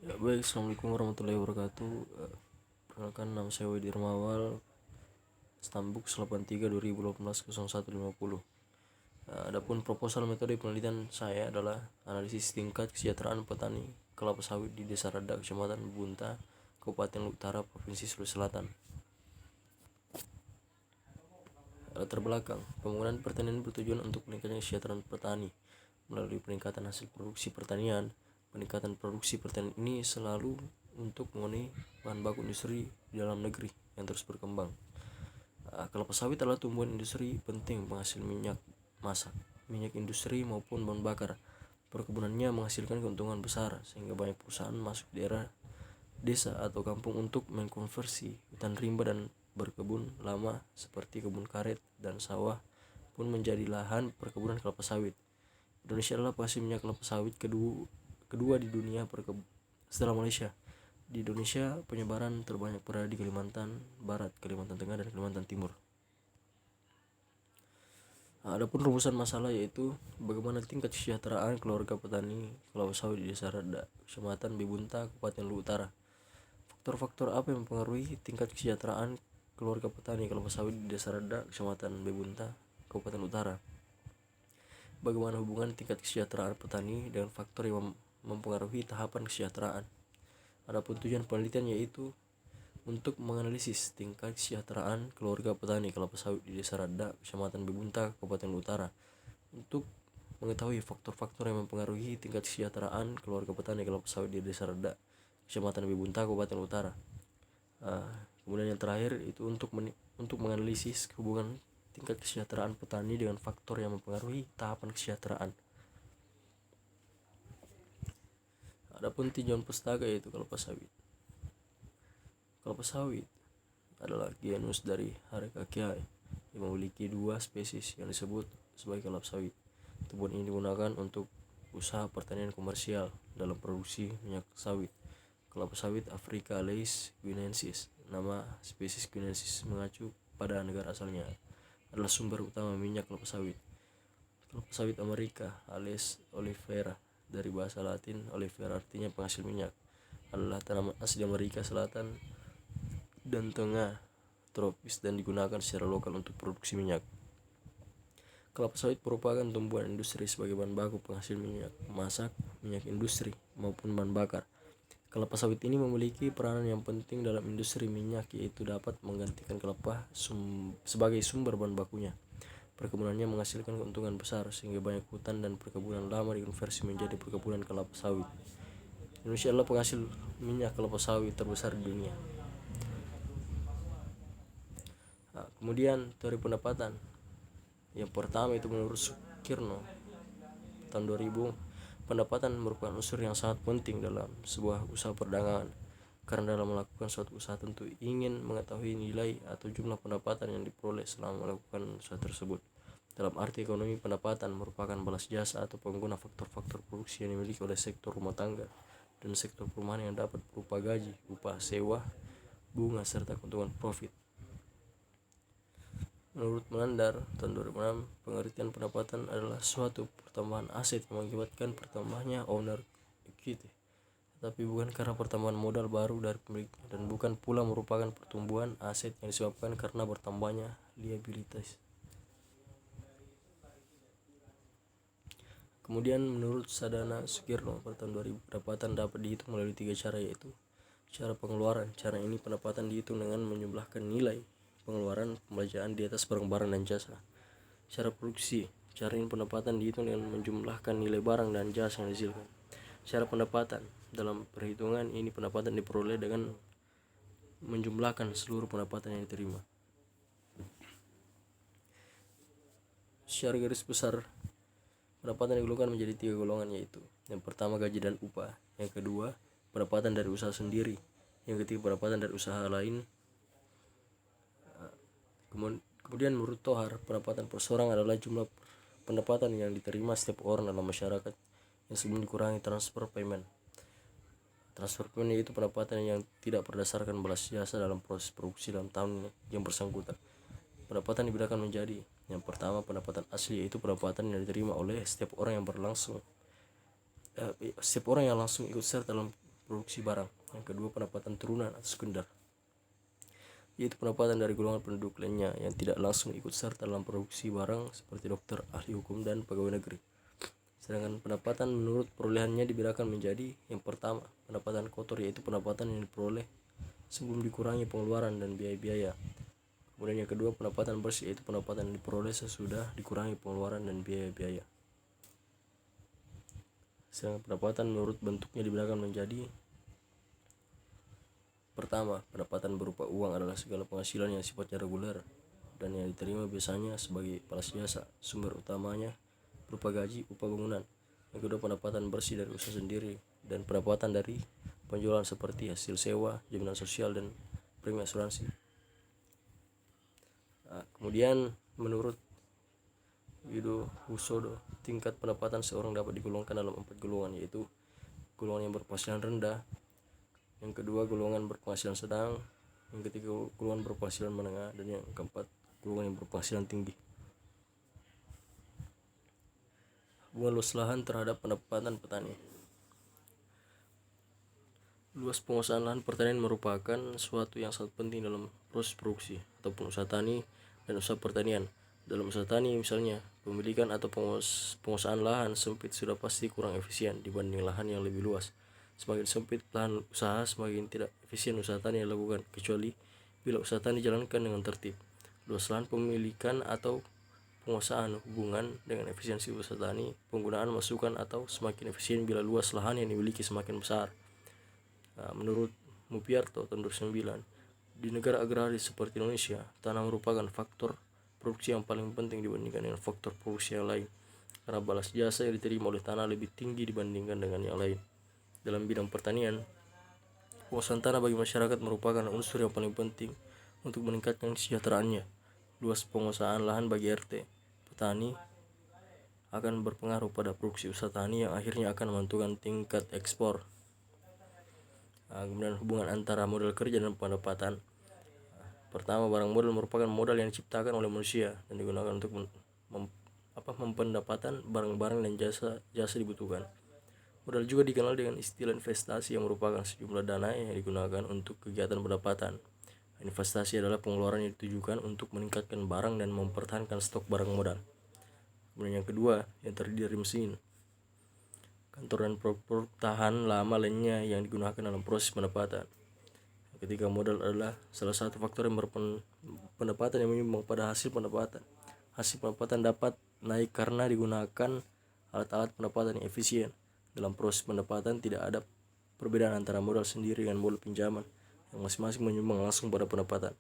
Ya, baik, assalamualaikum warahmatullahi wabarakatuh. Perkenalkan, nama saya Widi Dermawal, Stambuk 83 2018 0150. Adapun proposal metode penelitian saya adalah analisis tingkat kesejahteraan petani kelapa sawit di Desa Rada, Kecamatan Bunta, Kabupaten Utara, Provinsi Sulawesi Selatan. Latar belakang: pembangunan pertanian bertujuan untuk meningkatkan kesejahteraan petani melalui peningkatan hasil produksi pertanian. Peningkatan produksi pertanian ini selalu untuk memenuhi bahan baku industri di dalam negeri yang terus berkembang. Kelapa sawit adalah tumbuhan industri penting penghasil minyak masak, minyak industri maupun bahan bakar. Perkebunannya menghasilkan keuntungan besar sehingga banyak perusahaan masuk daerah desa atau kampung untuk mengkonversi hutan rimba dan berkebun lama seperti kebun karet dan sawah pun menjadi lahan perkebunan kelapa sawit. Indonesia adalah penghasil minyak kelapa sawit kedua di dunia setelah Malaysia. Di Indonesia, penyebaran terbanyak berada di Kalimantan Barat, Kalimantan Tengah, dan Kalimantan Timur. Adapun rumusan masalah yaitu bagaimana tingkat kesejahteraan keluarga petani kelapa sawit di Desa Rada, Kecamatan Bebunta, Kabupaten Luwu Utara. Faktor-faktor apa yang mempengaruhi tingkat kesejahteraan keluarga petani kelapa sawit di Desa Rada, Kecamatan Bebunta, Kabupaten Utara? Bagaimana hubungan tingkat kesejahteraan petani dengan faktor yang mempengaruhi tahapan kesejahteraan? Adapun tujuan penelitian yaitu untuk menganalisis tingkat kesejahteraan keluarga petani kelapa sawit di Desa Rada, Kecamatan Bebunta, Kabupaten Utara, untuk mengetahui faktor-faktor yang mempengaruhi tingkat kesejahteraan keluarga petani kelapa sawit di Desa Rada, Kecamatan Bebunta, Kabupaten Utara. Kemudian yang terakhir itu untuk menganalisis hubungan tingkat kesejahteraan petani dengan faktor yang mempengaruhi tahapan kesejahteraan. Adapun tinjauan pustaka yaitu kelapa sawit. Kelapa sawit adalah genus dari Harekakea yang memiliki 2 spesies yang disebut sebagai kelapa sawit. Tumbuhan ini digunakan untuk usaha pertanian komersial dalam produksi minyak sawit. Kelapa sawit Africa Aloes guineensis, nama spesies guineensis mengacu pada negara asalnya, adalah sumber utama minyak kelapa sawit. Kelapa sawit Amerika Aloes oleifera, dari bahasa Latin oleifera artinya penghasil minyak, adalah tanaman asli Amerika Selatan dan Tengah tropis dan digunakan secara lokal untuk produksi minyak. Kelapa sawit merupakan tumbuhan industri sebagai bahan baku penghasil minyak masak, minyak industri, maupun bahan bakar. Kelapa sawit ini memiliki peranan yang penting dalam industri minyak, yaitu dapat menggantikan kelapa sebagai sumber bahan bakunya. Perkebunannya menghasilkan keuntungan besar sehingga banyak hutan dan perkebunan lama dikonversi menjadi perkebunan kelapa sawit. Indonesia adalah penghasil minyak kelapa sawit terbesar di dunia. Kemudian teori pendapatan. Yang pertama itu menurut Sukirno tahun 2000, pendapatan merupakan unsur yang sangat penting dalam sebuah usaha perdagangan, karena dalam melakukan suatu usaha tentu ingin mengetahui nilai atau jumlah pendapatan yang diperoleh selama melakukan usaha tersebut. Dalam arti ekonomi, pendapatan merupakan balas jasa atau pengguna faktor-faktor produksi yang dimiliki oleh sektor rumah tangga dan sektor perumahan yang dapat berupa gaji, upah, sewa, bunga, serta keuntungan profit. Menurut Menandar tahun 2006, pengertian pendapatan adalah suatu pertambahan aset yang mengakibatkan pertambahannya owner equity, tetapi bukan karena pertambahan modal baru dari pemilik, dan bukan pula merupakan pertumbuhan aset yang disebabkan karena bertambahnya liabilitas. Kemudian menurut Sadana Sukirno pada tahun 2000, pendapatan dapat dihitung melalui 3 cara, yaitu cara pengeluaran. Cara ini pendapatan dihitung dengan menjumlahkan nilai pengeluaran pembelanjaan di atas barang dan jasa. Cara produksi. Cara ini pendapatan dihitung dengan menjumlahkan nilai barang dan jasa yang dihasilkan. Cara pendapatan. Dalam perhitungan ini pendapatan diperoleh dengan menjumlahkan seluruh pendapatan yang diterima. Secara garis besar, pendapatan digolongkan menjadi 3 golongan, yaitu yang pertama gaji dan upah, yang kedua pendapatan dari usaha sendiri, yang ketiga pendapatan dari usaha lain. Kemudian menurut Tohar, pendapatan perseorang adalah jumlah pendapatan yang diterima setiap orang dalam masyarakat yang sebelum dikurangi transfer payment. Transfer payment yaitu pendapatan yang tidak berdasarkan balas jasa dalam proses produksi dalam tahun yang bersangkutan. Pendapatan dibedakan menjadi: yang pertama pendapatan asli, yaitu pendapatan yang diterima oleh setiap orang yang langsung ikut serta dalam produksi barang. Yang kedua, pendapatan turunan atau sekunder, yaitu pendapatan dari golongan penduduk lainnya yang tidak langsung ikut serta dalam produksi barang seperti dokter, ahli hukum, dan pegawai negeri. Sedangkan pendapatan menurut perolehannya dibedakan menjadi: yang pertama, pendapatan kotor, yaitu pendapatan yang diperoleh sebelum dikurangi pengeluaran dan biaya-biaya. Kemudian yang kedua, pendapatan bersih, yaitu pendapatan yang diperoleh sesudah dikurangi pengeluaran dan biaya-biaya. Sedangkan pendapatan menurut bentuknya dibedakan menjadi: pertama, pendapatan berupa uang adalah segala penghasilan yang sifatnya reguler dan yang diterima biasanya sebagai balas jasa. Sumber utamanya berupa gaji, upah bangunan. Yang kedua, pendapatan bersih dari usaha sendiri dan pendapatan dari penjualan seperti hasil sewa, jaminan sosial, dan premi asuransi. Kemudian menurut Widodo Husodo, tingkat pendapatan seorang dapat digolongkan dalam 4 golongan, yaitu golongan yang berpenghasilan rendah, yang kedua golongan berpenghasilan sedang, yang ketiga golongan berpenghasilan menengah, dan yang keempat golongan yang berpenghasilan tinggi. Hubungan luas lahan terhadap pendapatan petani. Luas penguasaan lahan pertanian merupakan suatu yang sangat penting dalam proses produksi ataupun usaha tani dan usaha pertanian. Dalam usaha tani misalnya, pemilikan atau penguasaan lahan sempit sudah pasti kurang efisien dibanding lahan yang lebih luas. Semakin sempit lahan usaha, semakin tidak efisien usaha tani yang dilakukan, kecuali bila usaha tani dijalankan dengan tertib. Luas lahan pemilikan atau penguasaan hubungan dengan efisiensi usaha tani. Penggunaan masukan atau semakin efisien bila luas lahan yang dimiliki semakin besar. Menurut Mupiarto tahun 2009, di negara agraris seperti Indonesia, tanah merupakan faktor produksi yang paling penting dibandingkan dengan faktor produksi yang lain, karena balas jasa yang diterima oleh tanah lebih tinggi dibandingkan dengan yang lain. Dalam bidang pertanian, penguasaan tanah bagi masyarakat merupakan unsur yang paling penting untuk meningkatkan kesejahteraannya. Luas penguasaan lahan bagi RT petani akan berpengaruh pada produksi usaha tani yang akhirnya akan menentukan tingkat ekspor. Kemudian hubungan antara modal kerja dan pendapatan. Pertama, barang modal merupakan modal yang diciptakan oleh manusia dan digunakan untuk mempendapatan barang-barang dan jasa dibutuhkan. Modal juga dikenal dengan istilah investasi, yang merupakan sejumlah dana yang digunakan untuk kegiatan pendapatan. Investasi adalah pengeluaran yang ditujukan untuk meningkatkan barang dan mempertahankan stok barang modal. Kemudian yang kedua, yang terdiri dari mesin, kantor, dan produk tahan lama lainnya yang digunakan dalam proses pendapatan. Yang ketiga, modal adalah salah satu faktor yang pendapatan yang menyumbang pada hasil pendapatan. Hasil pendapatan dapat naik karena digunakan alat-alat pendapatan yang efisien. Dalam proses pendapatan tidak ada perbedaan antara modal sendiri dan modal pinjaman, yang masing-masing menyumbang langsung pada pendapatan.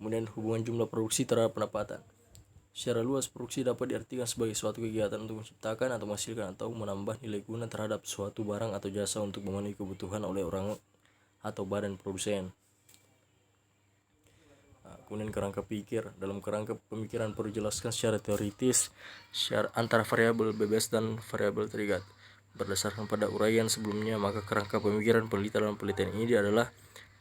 Kemudian hubungan jumlah produksi terhadap pendapatan. Secara luas, produksi dapat diartikan sebagai suatu kegiatan untuk menciptakan atau menghasilkan atau menambah nilai guna terhadap suatu barang atau jasa untuk memenuhi kebutuhan oleh orang atau badan produsen. Kemudian kerangka pikir. Dalam kerangka pemikiran perlu dijelaskan secara teoritis antara variabel bebas dan variabel terikat. Berdasarkan pada uraian sebelumnya, maka kerangka pemikiran peneliti dalam penelitian ini adalah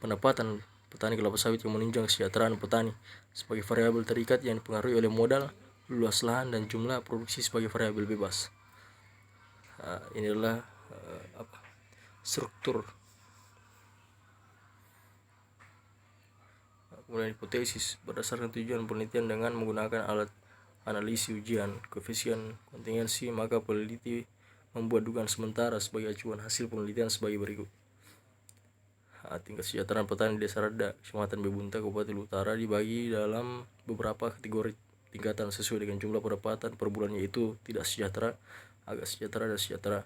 pendapatan petani kelapa sawit yang menunjang kesejahteraan petani sebagai variabel terikat yang dipengaruhi oleh modal, luas lahan, dan jumlah produksi sebagai variabel bebas. Ini adalah struktur. Kemudian hipotesis. Berdasarkan tujuan penelitian dengan menggunakan alat analisis ujian koefisien kontingensi, maka peneliti membuat dugaan sementara sebagai acuan hasil penelitian sebagai berikut. Tingkat kesejahteraan petani di Desa Rada, Kecamatan Bebunta, Kabupaten Utara dibagi dalam beberapa kategori tingkatan sesuai dengan jumlah pendapatan per bulan, yaitu tidak sejahtera, agak sejahtera, dan sejahtera.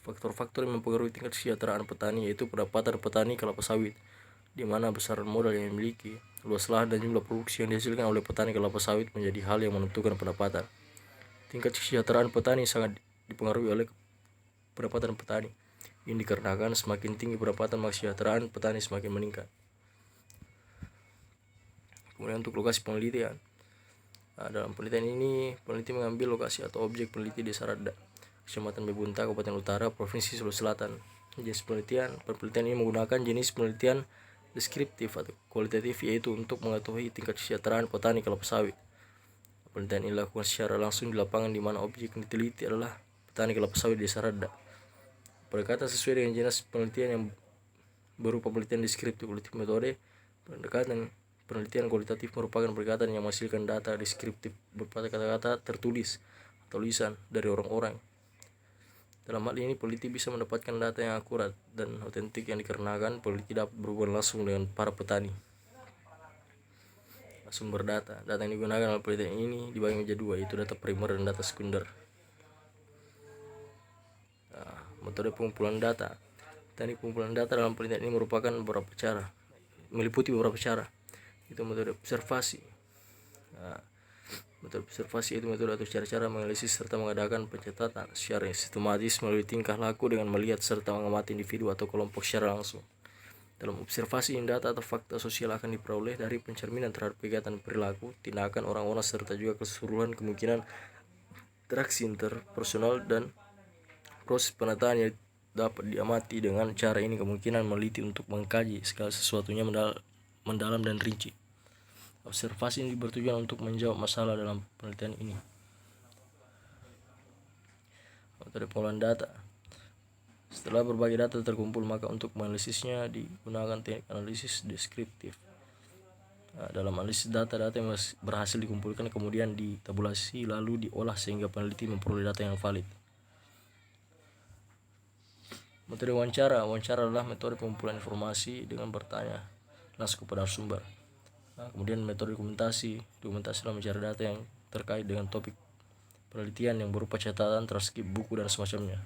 Faktor-faktor yang mempengaruhi tingkat kesejahteraan petani yaitu pendapatan petani kelapa sawit, di mana besaran modal yang dimiliki, luas lahan, dan jumlah produksi yang dihasilkan oleh petani kelapa sawit menjadi hal yang menentukan pendapatan. Tingkat kesejahteraan petani sangat dipengaruhi oleh pendapatan petani. Ini dikarenakan semakin tinggi pendapatan, maka kesejahteraan petani semakin meningkat. Kemudian untuk lokasi penelitian. Dalam penelitian ini, peneliti mengambil lokasi atau objek peneliti Desa Rada, Kecamatan Bebunta, Kabupaten Utara, Provinsi Sulawesi Selatan. Jenis penelitian ini menggunakan jenis penelitian deskriptif atau kualitatif, yaitu untuk mengetahui tingkat kesejahteraan petani kelapa sawit. Penelitian ini dilakukan secara langsung di lapangan, di mana objek yang diteliti adalah petani kelapa sawit di Desa Rada. Pendekatan sesuai dengan jenis penelitian yang berupa penelitian deskriptif kualitatif. Metode pendekatan penelitian kualitatif merupakan pendekatan yang menghasilkan data deskriptif berupa kata-kata tertulis atau tulisan dari orang-orang. Dalam hal ini peneliti bisa mendapatkan data yang akurat dan otentik yang dikarenakan peneliti dapat berhubungan langsung dengan para petani. Sumber data yang digunakan dalam penelitian ini dibagi menjadi dua, yaitu data primer dan data sekunder. Metode pengumpulan data. Teknik pengumpulan data dalam penelitian ini meliputi beberapa cara. Itu metode observasi. Metode observasi itu metode atau cara-cara menganalisis serta mengadakan pencatatan secara sistematis melalui tingkah laku dengan melihat serta mengamati individu atau kelompok secara langsung. Dalam observasi, data atau fakta sosial akan diperoleh dari pencerminan terhadap kegiatan perilaku, tindakan orang-orang serta juga keseluruhan kemungkinan interaksi interpersonal dan proses penataan yang dapat diamati. Dengan cara ini kemungkinan meneliti untuk mengkaji segala sesuatunya mendalam dan rinci. Observasi ini bertujuan untuk menjawab masalah dalam penelitian ini. Metode pengolahan data. Setelah berbagai data terkumpul, maka untuk menganalisisnya digunakan teknik analisis deskriptif. Dalam analisis data yang berhasil dikumpulkan kemudian ditabulasi lalu diolah sehingga peneliti memperoleh data yang valid. Metode wawancara. Wawancara adalah metode pengumpulan informasi dengan bertanya langsung kepada sumber. Kemudian metode dokumentasi. Dokumentasi adalah mencari data yang terkait dengan topik penelitian yang berupa catatan, transkrip, buku, dan semacamnya.